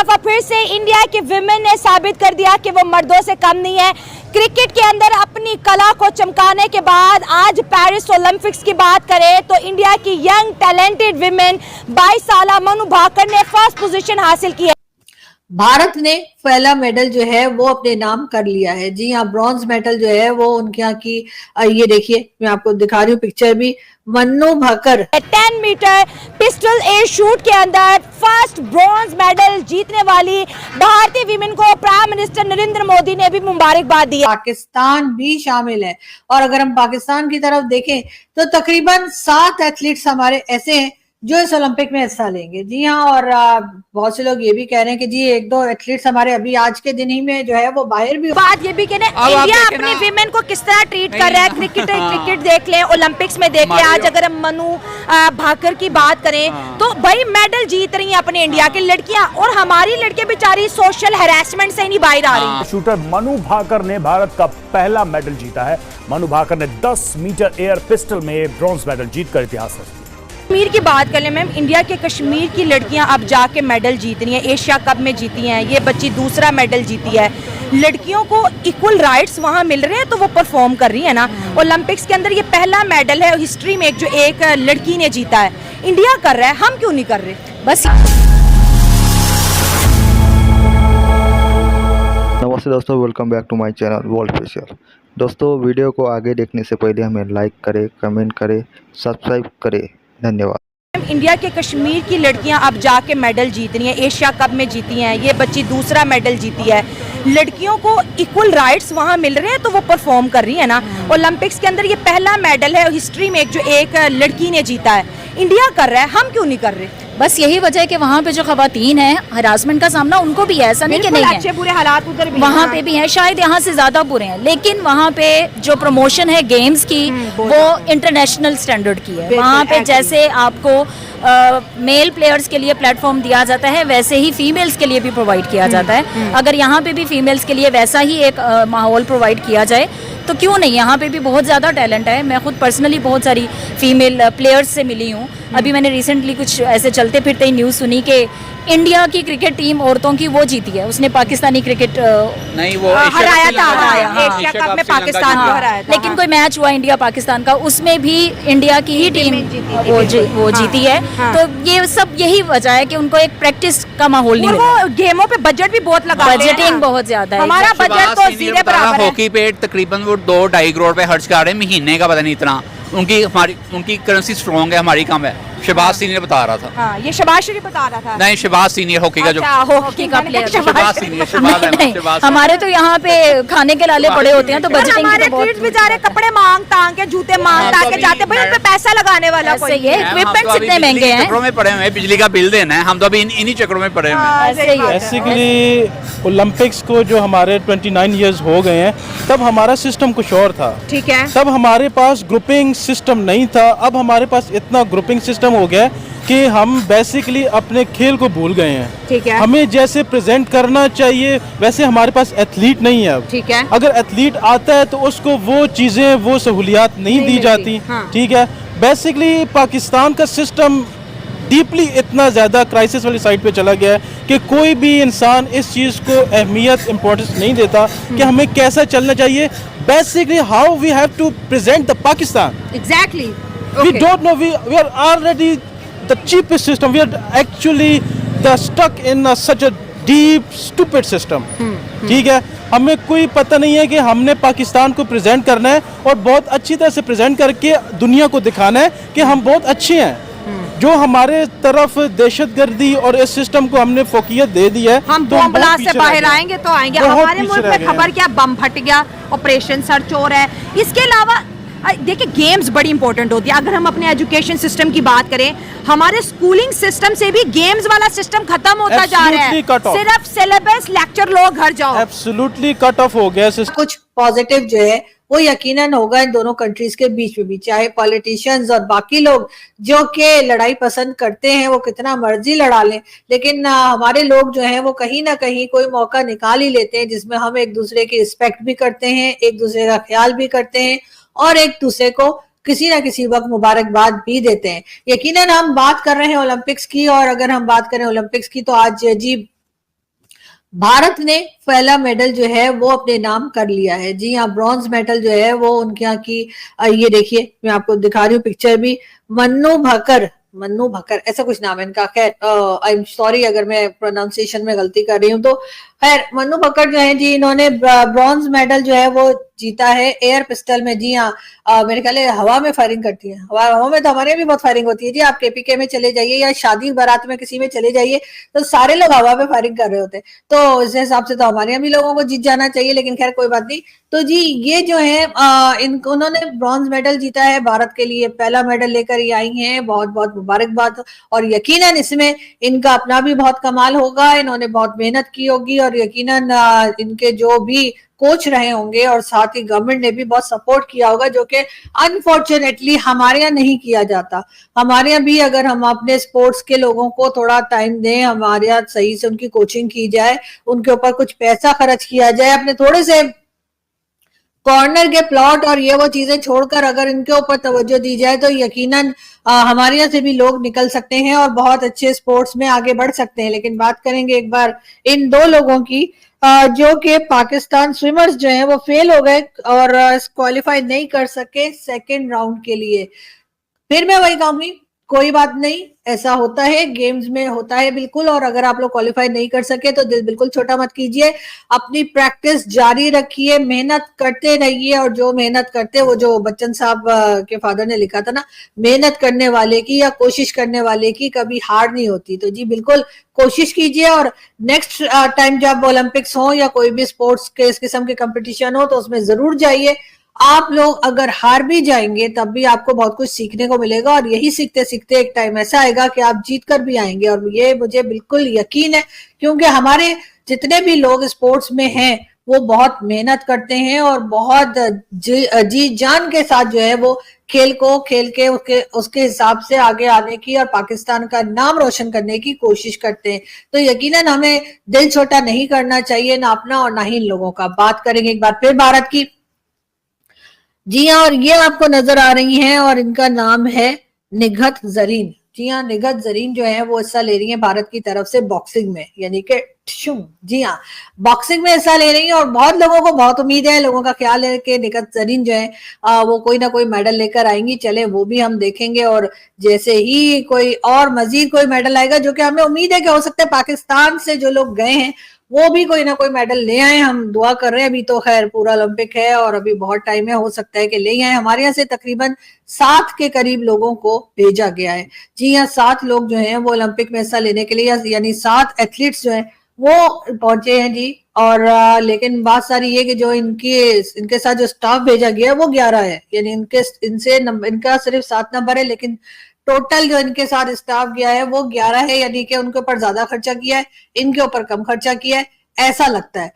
दफा फिर से इंडिया के विमेन ने साबित कर दिया कि वो मर्दों से कम नहीं है। क्रिकेट के अंदर अपनी कला को चमकाने के बाद आज पेरिस ओलंपिक्स की बात करें तो इंडिया की यंग टैलेंटेड विमेन 22 साल मनु भाकर ने फर्स्ट पोजीशन हासिल की है। भारत ने पहला मेडल जो है वो अपने नाम कर लिया है। जी हाँ, ब्रॉन्ज मेडल जो है वो उनके यहाँ की, ये देखिए मैं आपको दिखा रही हूँ पिक्चर भी, Manu Bhaker 10 metre pistol air shoot के अंदर फर्स्ट ब्रॉन्ज मेडल जीतने वाली भारतीय विमेन को प्राइम मिनिस्टर नरेंद्र मोदी ने भी मुबारकबाद दी। पाकिस्तान भी शामिल है और अगर हम पाकिस्तान की तरफ देखें तो तकरीबन 7 एथलीट्स हमारे ऐसे हैं जो इस ओलंपिक में हिस्सा लेंगे। जी हाँ, और बहुत से लोग ये भी कह रहे हैं कि जी 1-2 एथलीट्स हमारे अभी आज के दिन ही में जो है वो बाहर भी। बात ये भी कहने इंडिया अपनी विमेन को किस तरह ट्रीट कर रहा है। क्रिकेट देख लें, ओलंपिक्स में देख लें, आज अगर हम मनु भाकर की बात करें तो भाई मेडल जीत रही हैं अपने इंडिया की लड़कियां, और हमारी लड़कियां बेचारी सोशल हैरेसमेंट से ही नहीं बाहर आ रही। शूटर मनु भाकर ने भारत का पहला मेडल जीता है। मनु भाकर ने 10 मीटर एयर पिस्टल में ब्रॉन्ज मेडल जीतकर इतिहास रच दिया। कश्मीर की बात कर ले मैम, इंडिया के कश्मीर की लड़कियां अब जाके मेडल जीत रही हैं, एशिया कप में जीती हैं, ये बच्ची दूसरा मेडल जीती है। लड़कियों को इक्वल राइट्स वहां मिल रहे हैं तो वो परफॉर्म कर रही है ना। ओलंपिक्स के अंदर ये पहला मेडल है हिस्ट्री में जो एक लड़की ने जीता है। इंडिया कर रहा है, हम क्यों नहीं कर रहे? बस नमस्ते दोस्तों, welcome back to my channel world special. दोस्तों, वीडियो को आगे देखने से पहले हमें लाइक करें, कमेंट करें, सब्सक्राइब करें। धन्यवाद। इंडिया के कश्मीर की लड़कियां अब जाके मेडल जीत रही हैं, एशिया कप में जीती हैं, ये बच्ची दूसरा मेडल जीती है। लड़कियों को इक्वल राइट्स वहां मिल रहे हैं तो वो परफॉर्म कर रही है ना। ओलंपिक्स के अंदर ये पहला मेडल है हिस्ट्री में जो एक लड़की ने जीता है। इंडिया कर रहा है, हम क्यों नहीं कर रहे? बस यही वजह है कि वहाँ पे जो खवातीन हैं हरासमेंट का सामना उनको भी है, ऐसा नहीं कि नहीं है, अच्छे बुरे हालात उधर भी वहाँ पे भी हैं, शायद यहाँ से ज्यादा बुरे हैं, लेकिन वहाँ पे जो प्रमोशन है गेम्स की वो इंटरनेशनल स्टैंडर्ड की है। वहाँ पे जैसे आपको मेल प्लेयर्स के लिए प्लेटफॉर्म दिया जाता है वैसे ही फीमेल्स के लिए भी प्रोवाइड किया जाता है। अगर यहाँ पे भी फीमेल्स के लिए वैसा ही एक माहौल प्रोवाइड किया जाए तो क्यों नहीं। यहाँ पे भी बहुत ज़्यादा टैलेंट है। मैं खुद पर्सनली बहुत सारी फीमेल प्लेयर्स से मिली हूँ। अभी मैंने रिसेंटली कुछ ऐसे चलते फिरते ही न्यूज़ सुनी कि इंडिया की क्रिकेट टीम औरतों की वो जीती है, उसने पाकिस्तानी क्रिकेट नहीं वो हराया था एशिया कप में पाकिस्तान को हराया था। लेकिन कोई मैच हुआ इंडिया पाकिस्तान का, उसमें भी इंडिया की ही टीम वो जीती है। तो ये सब यही वजह है कि उनको एक प्रैक्टिस का माहौल नहीं मिला। गेमों पे बजट भी बहुत लगा, बजटिंग बहुत ज्यादा है। हमारा बजट तो जीरो बराबर है। हॉकी पे तकरीबन वो 2-2.5 करोड़ पे खर्च कर रहे हैं महीने का, पता नहीं इतना। उनकी करेंसी स्ट्रॉन्ग है, हमारी कम है। शहबाज सीनियर बता रहा था। हाँ, ये शहबाज शरीफ बता रहा था। नहीं, शहबाज सीनियर हॉकी का जो हॉकी का प्लेयर शहबाज सीनियर। हमारे तो यहाँ पे खाने के लाले पड़े होते हैं तो बजटिंग हमारे एथलीट्स बेचारे कपड़े मांग तांग के, जूते मांग तांग के जाते, भाई उन पे पैसा लगाने वाला कोई है। इक्विपमेंट्स इतने महंगे हैं, चक्रों में पड़े हुए हैं, बिजली का बिल देना है, हम तो अभी इन्हीं चक्रों में पड़े हुए हैं। बेसिकली ओलंपिक्स को जो हमारे 29 इयर्स हो गए हैं तब हमारा सिस्टम कुछ और था। ठीक है, तब हमारे पास ग्रुपिंग सिस्टम नहीं था। अब हमारे पास इतना ग्रुपिंग सिस्टम हो गया है कि हम बेसिकली अपने खेल को भूल गए हैं। ठीक है, हमें जैसे प्रेजेंट करना चाहिए वैसे हमारे पास एथलीट नहीं है अब। ठीक है, अगर एथलीट आता है तो उसको वो चीज़ें, वो सहूलियात नहीं दी जाती। हाँ। ठीक है, बेसिकली पाकिस्तान का सिस्टम डीपली इतना ज़्यादा क्राइसिस वाली साइड पे चला गया है कि कोई भी इंसान इस चीज़ को अहमियत, इम्पोर्टेंस नहीं देता कि हमें कैसा चलना चाहिए। Basically how we have to present the Pakistan. Exactly, we don't know, we are already the cheapest system. We are actually stuck in such a deep stupid system. ठीक है, हमें कोई पता नहीं है कि हमने पाकिस्तान को प्रेजेंट करना है और बहुत अच्छी तरह से प्रेजेंट करके दुनिया को दिखाना है कि हम बहुत अच्छे हैं। जो हमारे तरफ दहशतगर्दी और इस सिस्टम को हमने फोकियत दे दी है, हम तो बम ब्लास्ट से बाहर आएंगे तो आएंगे। हमारे मुल्क में खबर क्या, बम फट गया, ऑपरेशन सर्च हो रहा है। इसके अलावा देखिए गेम्स बड़ी इंपॉर्टेंट होती है। अगर हम अपने एजुकेशन सिस्टम की बात करें, हमारे स्कूलिंग सिस्टम से भी गेम्स वाला सिस्टम खत्म होता जा रहा है। सिर्फ सिलेबस, लेक्चर लो, घर जाओ। एब्सोल्युटली कट ऑफ हो गया। कुछ पॉजिटिव जो है वो यकीनन होगा इन दोनों कंट्रीज के बीच में भी, चाहे पॉलिटिशियंस और बाकी लोग जो कि लड़ाई पसंद करते हैं वो कितना मर्जी लड़ा लें, लेकिन हमारे लोग जो हैं वो कहीं ना कहीं कोई मौका निकाल ही लेते हैं जिसमें हम एक दूसरे की रिस्पेक्ट भी करते हैं, एक दूसरे का ख्याल भी करते हैं और एक दूसरे को किसी ना किसी वक्त मुबारकबाद भी देते हैं। यकीनन हम बात कर रहे हैं ओलंपिक्स की, और अगर हम बात करें ओलंपिक्स की तो आज जी भारत ने पहला मेडल जो है वो अपने नाम कर लिया है। जी हाँ, ब्रॉन्ज मेडल जो है वो उनके यहाँ की ये देखिए, मैं आपको दिखा रही हूँ पिक्चर भी। मन्नू भकर ऐसा कुछ नाम है इनका। खैर आई एम सॉरी अगर मैं प्रोनाउंसिएशन में गलती कर रही हूँ। तो खैर मन्नू भकर जो है जी, इन्होंने ब्रॉन्ज मेडल जो है वो जीता है एयर पिस्टल में। जी हाँ, मेरे ख्याल हवा में फायरिंग करती है। हवा में तो हमारे भी बहुत फायरिंग होती है जी। आप केपीके में चले जाइए या शादी बारात में किसी में चले जाइए तो सारे लोग हवा में फायरिंग कर रहे होते हैं। तो इस हिसाब से तो हमारे यहाँ भी लोगों को जीत जाना चाहिए, लेकिन खैर कोई बात नहीं। तो जी ये जो है उन्होंने ब्रॉन्ज मेडल जीता है भारत के लिए, पहला मेडल लेकर ये आई हैं। बहुत बहुत मुबारकबाद। और यकीनन इसमें इनका अपना भी बहुत कमाल होगा, इन्होंने बहुत मेहनत की होगी और यकीनन इनके जो भी कोच रहे होंगे और साथ ही गवर्नमेंट ने भी बहुत सपोर्ट किया होगा, जो कि अनफॉर्चुनेटली हमारे यहाँ नहीं किया जाता। हमारे यहाँ भी अगर हम अपने स्पोर्ट्स के लोगों को थोड़ा टाइम दें, हमारे यहाँ सही से उनकी कोचिंग की जाए, उनके ऊपर कुछ पैसा खर्च किया जाए, अपने थोड़े से कॉर्नर के प्लॉट और ये वो चीजें छोड़कर अगर इनके ऊपर तवज्जो दी जाए तो यकीनन हमारे यहाँ से भी लोग निकल सकते हैं और बहुत अच्छे स्पोर्ट्स में आगे बढ़ सकते हैं। लेकिन बात करेंगे एक बार इन दो लोगों की, जो कि पाकिस्तान स्विमर्स जो हैं वो फेल हो गए और क्वालिफाई नहीं कर सके सेकेंड राउंड के लिए। फिर मैं वही कहूंगी, कोई बात नहीं, ऐसा होता है, गेम्स में होता है बिल्कुल। और अगर आप लोग क्वालिफाई नहीं कर सके तो दिल बिल्कुल छोटा मत कीजिए, अपनी प्रैक्टिस जारी रखिए, मेहनत करते रहिए। और जो मेहनत करते, वो जो बच्चन साहब के फादर ने लिखा था ना, मेहनत करने वाले की या कोशिश करने वाले की कभी हार नहीं होती। तो जी बिल्कुल कोशिश कीजिए और नेक्स्ट टाइम जब ओलंपिक्स हो या कोई भी स्पोर्ट्स के इस किस्म के कंपटीशन हो तो उसमें जरूर जाइए। आप लोग अगर हार भी जाएंगे तब भी आपको बहुत कुछ सीखने को मिलेगा और यही सीखते सीखते एक टाइम ऐसा आएगा कि आप जीत कर भी आएंगे। और ये मुझे बिल्कुल यकीन है, क्योंकि हमारे जितने भी लोग स्पोर्ट्स में हैं वो बहुत मेहनत करते हैं और बहुत जी जान के साथ जो है वो खेल को खेल के उसके हिसाब से आगे आने की और पाकिस्तान का नाम रोशन करने की कोशिश करते हैं। तो यकीनन हमें दिल छोटा नहीं करना चाहिए, ना अपना और ना ही इन लोगों का। बात करेंगे एक बार फिर भारत की। जी हाँ, और ये आपको नजर आ रही हैं और इनका नाम है निघत जरीन। जी हाँ, निघत जरीन जो है वो हिस्सा ले रही है भारत की तरफ से बॉक्सिंग में, यानी कि जी हाँ, बॉक्सिंग में हिस्सा ले रही है। और बहुत लोगों को बहुत उम्मीद है, लोगों का ख्याल है कि निघत जरीन जो है वो कोई ना कोई मेडल लेकर आएंगी। चले वो भी हम देखेंगे और जैसे ही कोई और मजीद कोई मेडल आएगा, जो कि हमें उम्मीद है कि हो सकता है पाकिस्तान से जो लोग गए हैं वो भी कोई ना कोई मेडल ले आए। हम दुआ कर रहे हैं, अभी तो खैर पूरा ओलंपिक है और अभी बहुत टाइम है, हो सकता है कि ले आए। हमारे यहाँ से तकरीबन 7 के करीब लोगों को भेजा गया है। जी हाँ, 7 लोग जो हैं वो ओलंपिक में हिस्सा लेने के लिए, यानी 7 एथलीट्स जो हैं वो पहुंचे हैं जी। और लेकिन बात सारी ये कि जो इनके साथ जो स्टाफ भेजा गया है वो 11 है, यानी इनका सिर्फ 7 नंबर है, लेकिन टोटल जो इनके साथ स्टाफ गया है वो 11 है, यानी कि उनके ऊपर ज्यादा खर्चा किया है, इनके ऊपर कम खर्चा किया है, ऐसा लगता है।